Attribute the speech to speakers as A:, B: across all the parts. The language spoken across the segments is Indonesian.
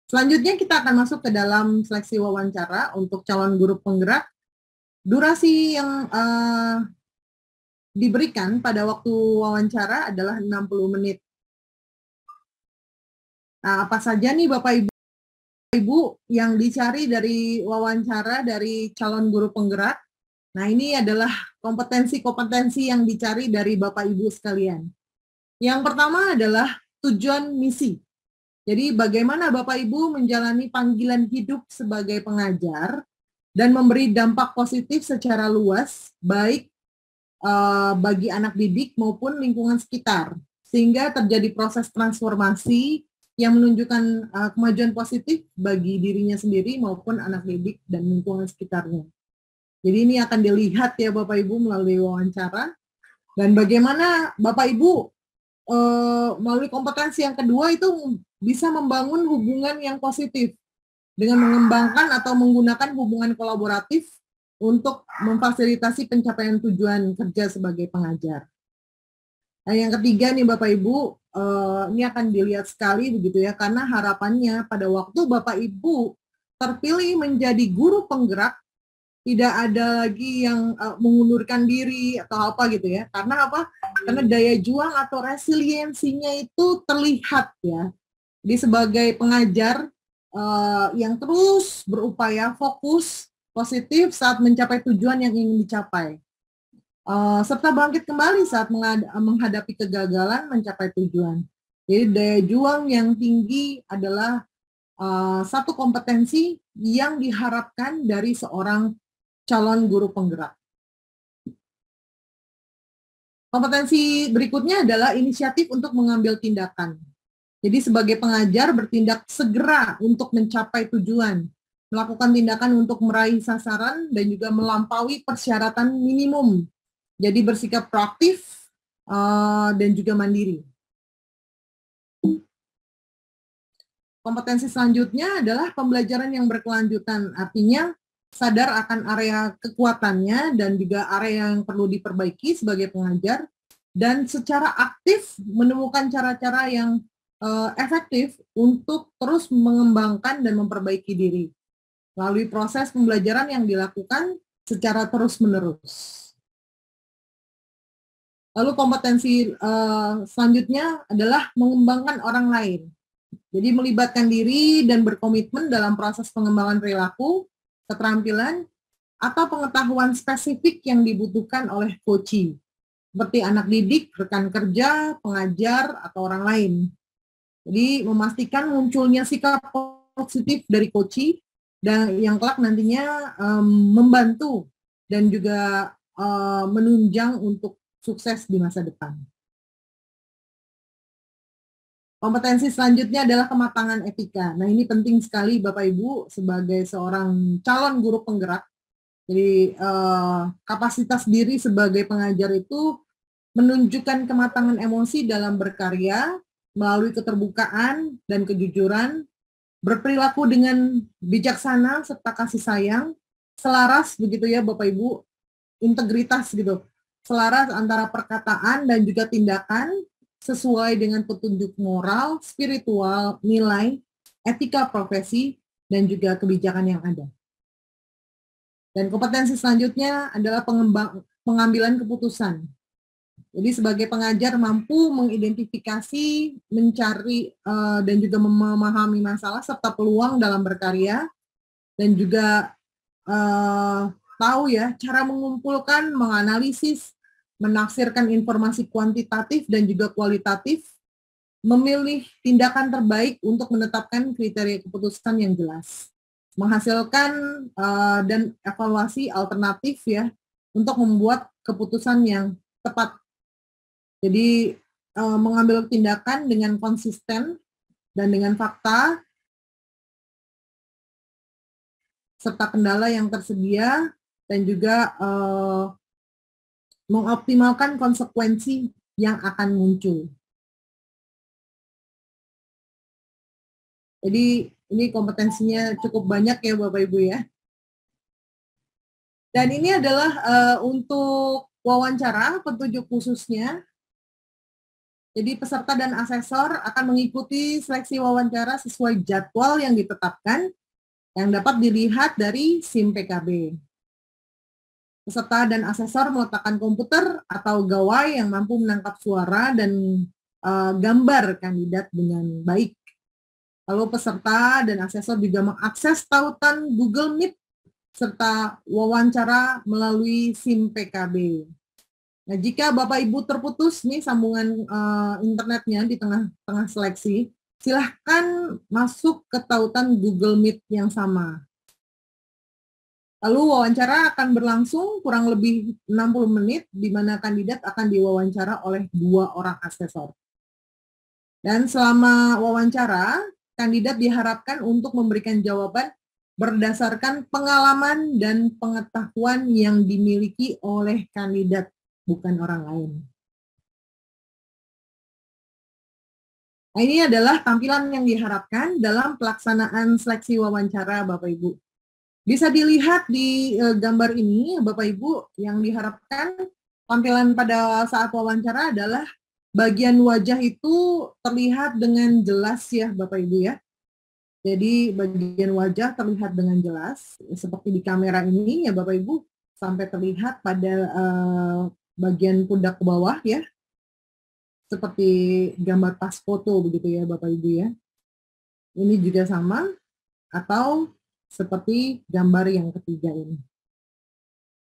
A: Selanjutnya kita akan masuk ke dalam seleksi wawancara untuk calon guru penggerak. Durasi yang diberikan pada waktu wawancara adalah 60 menit. Nah, apa saja nih Bapak Ibu yang dicari dari wawancara dari calon guru penggerak? Nah, ini adalah kompetensi-kompetensi yang dicari dari Bapak Ibu sekalian. Yang pertama adalah tujuan misi. Jadi bagaimana Bapak Ibu menjalani panggilan hidup sebagai pengajar dan memberi dampak positif secara luas, baik bagi anak didik maupun lingkungan sekitar, sehingga terjadi proses transformasi yang menunjukkan kemajuan positif bagi dirinya sendiri maupun anak didik dan lingkungan sekitarnya. Jadi ini akan dilihat ya Bapak Ibu melalui wawancara, dan bagaimana Bapak Ibu melalui kompetensi yang kedua itu bisa membangun hubungan yang positif dengan mengembangkan atau menggunakan hubungan kolaboratif untuk memfasilitasi pencapaian tujuan kerja sebagai pengajar. Nah, yang ketiga nih Bapak Ibu, ini akan dilihat sekali begitu ya, karena harapannya pada waktu Bapak Ibu terpilih menjadi guru penggerak, tidak ada lagi yang mengundurkan diri atau apa gitu ya. Karena apa? Karena daya juang atau resiliensinya itu terlihat ya. Jadi sebagai pengajar yang terus berupaya fokus, positif saat mencapai tujuan yang ingin dicapai. Serta bangkit kembali saat menghadapi kegagalan mencapai tujuan. Jadi daya juang yang tinggi adalah satu kompetensi yang diharapkan dari seorang calon guru penggerak. Kompetensi berikutnya adalah inisiatif untuk mengambil tindakan. Jadi sebagai pengajar bertindak segera untuk mencapai tujuan, melakukan tindakan untuk meraih sasaran dan juga melampaui persyaratan minimum. Jadi bersikap proaktif dan juga mandiri. Kompetensi selanjutnya adalah pembelajaran yang berkelanjutan, artinya sadar akan area kekuatannya dan juga area yang perlu diperbaiki sebagai pengajar, dan secara aktif menemukan cara-cara yang efektif untuk terus mengembangkan dan memperbaiki diri melalui proses pembelajaran yang dilakukan secara terus-menerus. Lalu kompetensi selanjutnya adalah mengembangkan orang lain. Jadi melibatkan diri dan berkomitmen dalam proses pengembangan perilaku, keterampilan, atau pengetahuan spesifik yang dibutuhkan oleh coachee, seperti anak didik, rekan kerja, pengajar, atau orang lain. Jadi memastikan munculnya sikap positif dari coachee dan yang kelak nantinya membantu dan juga menunjang untuk sukses di masa depan. Kompetensi selanjutnya adalah kematangan etika. Nah, ini penting sekali Bapak Ibu sebagai seorang calon guru penggerak. Jadi kapasitas diri sebagai pengajar itu menunjukkan kematangan emosi dalam berkarya melalui keterbukaan dan kejujuran, berperilaku dengan bijaksana serta kasih sayang, selaras begitu ya Bapak Ibu, integritas gitu, selaras antara perkataan dan juga tindakan, sesuai dengan petunjuk moral, spiritual, nilai, etika profesi, dan juga kebijakan yang ada. Dan kompetensi selanjutnya adalah pengambilan keputusan. Jadi sebagai pengajar mampu mengidentifikasi, mencari, dan juga memahami masalah serta peluang dalam berkarya, dan juga tahu ya cara mengumpulkan, menganalisis, menafsirkan informasi kuantitatif dan juga kualitatif, memilih tindakan terbaik untuk menetapkan kriteria keputusan yang jelas, menghasilkan dan evaluasi alternatif ya untuk membuat keputusan yang tepat. Jadi mengambil tindakan dengan konsisten dan dengan fakta serta kendala yang tersedia, dan juga mengoptimalkan konsekuensi yang akan muncul. Jadi ini kompetensinya cukup banyak ya Bapak Ibu ya. Dan ini adalah untuk wawancara petunjuk khususnya. Jadi peserta dan asesor akan mengikuti seleksi wawancara sesuai jadwal yang ditetapkan yang dapat dilihat dari SIM PKB. Peserta dan asesor meletakkan komputer atau gawai yang mampu menangkap suara dan gambar kandidat dengan baik. Lalu peserta dan asesor juga mengakses tautan Google Meet serta wawancara melalui SIM PKB. Nah, jika Bapak Ibu terputus nih sambungan internetnya di tengah-tengah seleksi, silahkan masuk ke tautan Google Meet yang sama. Lalu wawancara akan berlangsung kurang lebih 60 menit, di mana kandidat akan diwawancara oleh 2 orang asesor. Dan selama wawancara, kandidat diharapkan untuk memberikan jawaban berdasarkan pengalaman dan pengetahuan yang dimiliki oleh kandidat, bukan orang lain. Nah, ini adalah tampilan yang diharapkan dalam pelaksanaan seleksi wawancara, Bapak Ibu. Bisa dilihat di gambar ini, Bapak Ibu, yang diharapkan tampilan pada saat wawancara adalah bagian wajah itu terlihat dengan jelas ya, Bapak Ibu ya. Jadi bagian wajah terlihat dengan jelas, seperti di kamera ini ya Bapak Ibu, sampai terlihat pada bagian pundak ke bawah ya, seperti gambar pas foto begitu ya Bapak Ibu ya. Ini juga sama, atau seperti gambar yang ketiga ini.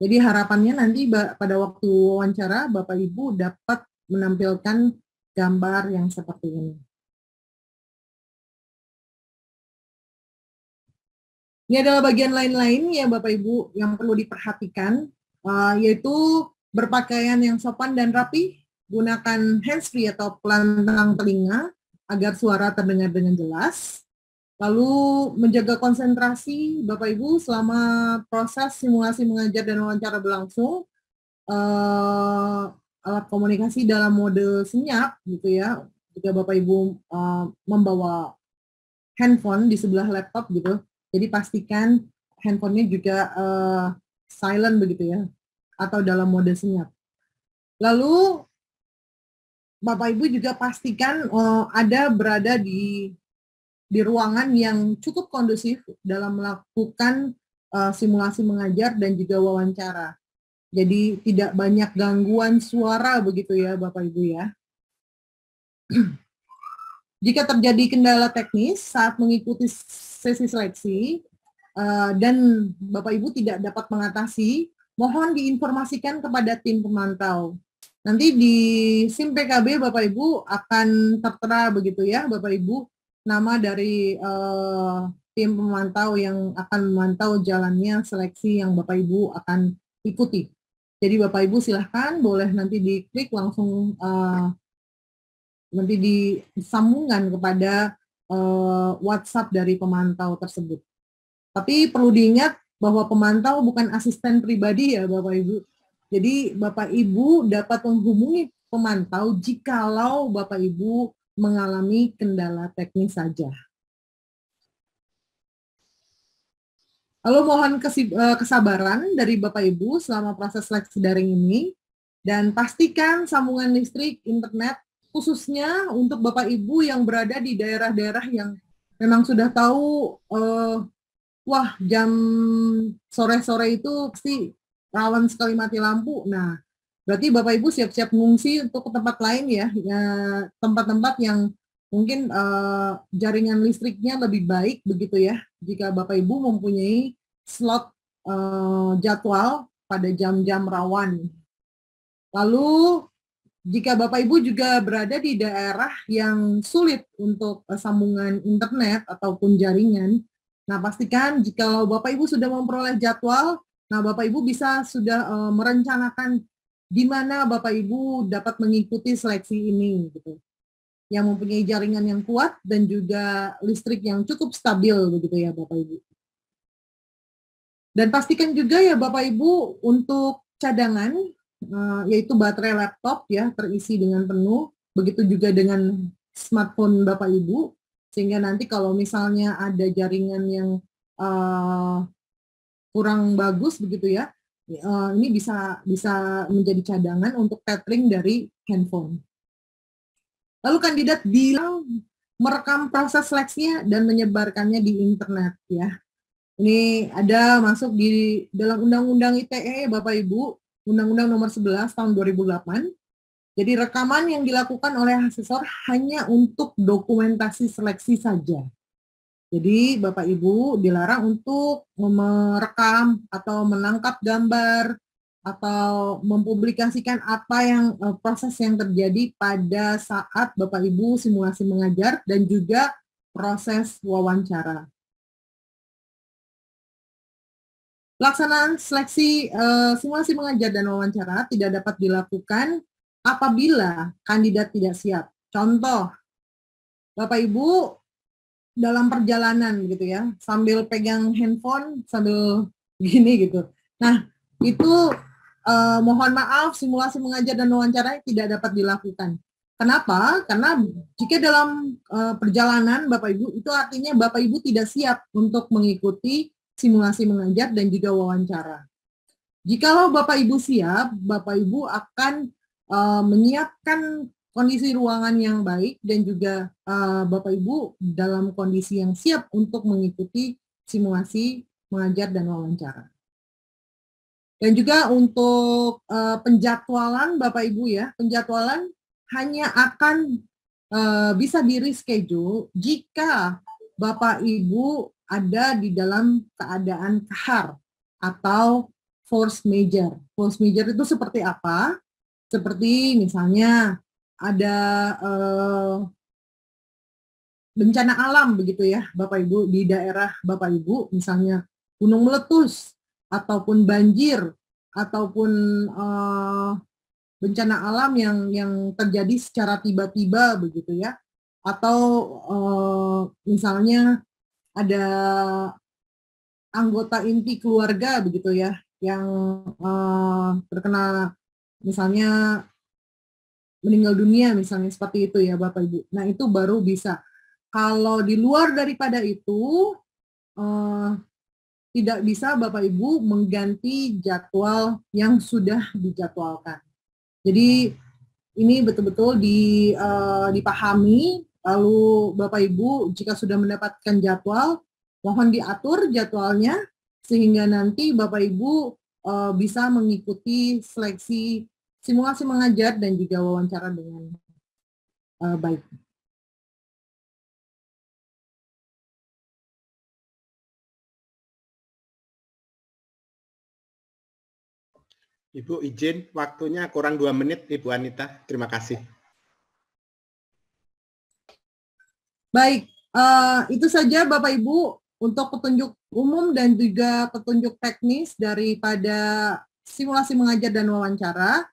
A: Jadi harapannya nanti pada waktu wawancara Bapak Ibu dapat menampilkan gambar yang seperti ini. Ini adalah bagian lain-lain ya Bapak Ibu yang perlu diperhatikan, yaitu berpakaian yang sopan dan rapi, gunakan handsfree atau pelantang telinga agar suara terdengar dengan jelas, lalu menjaga konsentrasi Bapak Ibu selama proses simulasi mengajar dan wawancara berlangsung, alat komunikasi dalam mode senyap gitu ya, jika Bapak Ibu membawa handphone di sebelah laptop gitu, jadi pastikan handphonenya juga silent begitu ya, atau dalam mode senyap. Lalu Bapak Ibu juga pastikan ada berada di ruangan yang cukup kondusif dalam melakukan simulasi mengajar dan juga wawancara. Jadi tidak banyak gangguan suara begitu ya Bapak Ibu ya. Jika terjadi kendala teknis saat mengikuti sesi seleksi dan Bapak Ibu tidak dapat mengatasi, mohon diinformasikan kepada tim pemantau. Nanti di SIM PKB Bapak Ibu akan tertera begitu ya Bapak Ibu, nama dari tim pemantau yang akan memantau jalannya seleksi yang Bapak Ibu akan ikuti. Jadi Bapak Ibu silahkan boleh nanti diklik langsung nanti disambungkan kepada WhatsApp dari pemantau tersebut. Tapi perlu diingat bahwa pemantau bukan asisten pribadi ya Bapak Ibu. Jadi Bapak Ibu dapat menghubungi pemantau jikalau Bapak Ibu mengalami kendala teknis saja. Lalu mohon kesabaran dari Bapak Ibu selama proses seleksi daring ini, dan pastikan sambungan listrik, internet, khususnya untuk Bapak Ibu yang berada di daerah-daerah yang memang sudah tahu, wah jam sore-sore itu pasti rawan sekali mati lampu. Nah, berarti Bapak Ibu siap-siap mengungsi untuk ke tempat lain ya, tempat-tempat yang mungkin jaringan listriknya lebih baik begitu ya, jika Bapak Ibu mempunyai slot jadwal pada jam-jam rawan. Lalu jika Bapak Ibu juga berada di daerah yang sulit untuk sambungan internet ataupun jaringan, nah pastikan jika Bapak Ibu sudah memperoleh jadwal, nah Bapak Ibu bisa sudah merencanakan di mana Bapak Ibu dapat mengikuti seleksi ini gitu, yang mempunyai jaringan yang kuat dan juga listrik yang cukup stabil begitu ya Bapak Ibu. Dan pastikan juga ya Bapak Ibu untuk cadangan, yaitu baterai laptop ya terisi dengan penuh, begitu juga dengan smartphone Bapak Ibu, sehingga nanti kalau misalnya ada jaringan yang kurang bagus begitu ya, ini bisa menjadi cadangan untuk tethering dari handphone. Lalu kandidat bilang merekam proses seleksinya dan menyebarkannya di internet ya. Ini ada masuk di dalam Undang-Undang ITE Bapak Ibu, Undang-Undang Nomor 11 tahun 2008. Jadi rekaman yang dilakukan oleh asesor hanya untuk dokumentasi seleksi saja. Jadi Bapak Ibu dilarang untuk merekam atau menangkap gambar atau mempublikasikan apa yang proses yang terjadi pada saat Bapak Ibu simulasi mengajar dan juga proses wawancara. Pelaksanaan seleksi simulasi mengajar dan wawancara tidak dapat dilakukan apabila kandidat tidak siap. Contoh, Bapak Ibu dalam perjalanan gitu ya, sambil pegang handphone, sambil gini gitu. Nah, itu mohon maaf simulasi mengajar dan wawancara tidak dapat dilakukan. Kenapa? Karena jika dalam perjalanan Bapak Ibu, itu artinya Bapak Ibu tidak siap untuk mengikuti simulasi mengajar dan juga wawancara. Jikalau Bapak Ibu siap, Bapak Ibu akan menyiapkan kondisi ruangan yang baik dan juga Bapak Ibu dalam kondisi yang siap untuk mengikuti simulasi mengajar dan wawancara. Dan juga untuk penjadwalan Bapak Ibu ya, penjadwalan hanya akan bisa di-reschedule jika Bapak Ibu ada di dalam keadaan kahar atau force major. Force major itu seperti apa? Seperti misalnya ada bencana alam begitu ya Bapak Ibu di daerah Bapak Ibu, misalnya gunung meletus ataupun banjir ataupun bencana alam yang terjadi secara tiba-tiba begitu ya, atau misalnya ada anggota inti keluarga begitu ya yang terkena misalnya meninggal dunia misalnya seperti itu ya Bapak Ibu. Nah itu baru bisa. Kalau di luar daripada itu tidak bisa Bapak Ibu mengganti jadwal yang sudah dijadwalkan. Jadi ini betul-betul dipahami. Lalu Bapak Ibu jika sudah mendapatkan jadwal, mohon diatur jadwalnya sehingga nanti Bapak Ibu bisa mengikuti seleksi simulasi mengajar dan juga wawancara dengan baik.
B: Ibu izin, waktunya kurang 2 menit, Ibu Anita. Terima kasih.
A: Baik, itu saja Bapak Ibu untuk petunjuk umum dan juga petunjuk teknis daripada simulasi mengajar dan wawancara.